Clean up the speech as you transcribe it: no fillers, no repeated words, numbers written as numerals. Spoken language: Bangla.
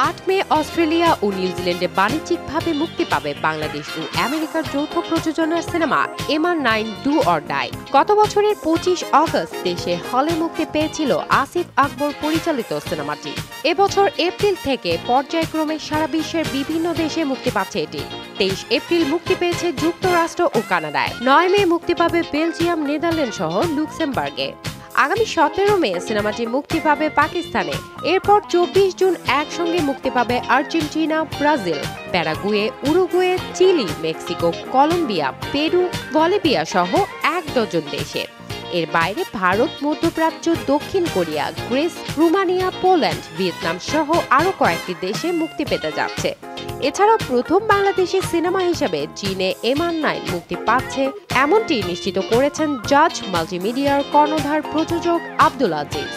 ৮ মে অস্ট্রেলিয়া ও নিউজিল্যান্ডে বাণিজ্যিকভাবে মুক্তি পাবে বাংলাদেশ ও আমেরিকার যৌথ প্রযোজনার সিনেমা এমআর9 ডু অর ডাই। গত বছরের ২৫ অগস্ট দেশে হলে মুক্তি পেয়েছিল আসিফ আকবর পরিচালিত সিনেমাটি। এবছর এপ্রিল থেকে পর্যায়ক্রমে সারা বিশ্বের বিভিন্ন দেশে মুক্তি পাচ্ছে এটি। ২৩ এপ্রিল মুক্তি পেয়েছে যুক্তরাষ্ট্র ও কানাডায়। ৯ মে মুক্তি পাবে বেলজিয়াম, নেদারল্যান্ড সহ লুক্সেমবার্গে। আগামী ১৭ মে সিনেমাটি মুক্তি পাবে পাকিস্তানে। এরপর ২৪ জুন একসঙ্গে মুক্তি পাবে Argentina, Brazil, Paraguay, Uruguay, Chile, Mexico, Colombia, Peru, Bolivia সহ ১ ডজন দেশে। এর বাইরে ভারত, মধ্যপ্রাচ্য, দক্ষিণ Korea, Greece, Romania, Poland, Vietnam সহ আরও কয়েকটি দেশে মুক্তি পেতে যাচ্ছে। এছাড়াও প্রথম বাংলাদেশি সিনেমা হিসেবে চীনে এমআর9 মুক্তি পাচ্ছে এমনটি নিশ্চিত করেছেন জাজ মাল্টিমিডিয়ার কর্ণধার প্রযোজক আব্দুল আজিজ।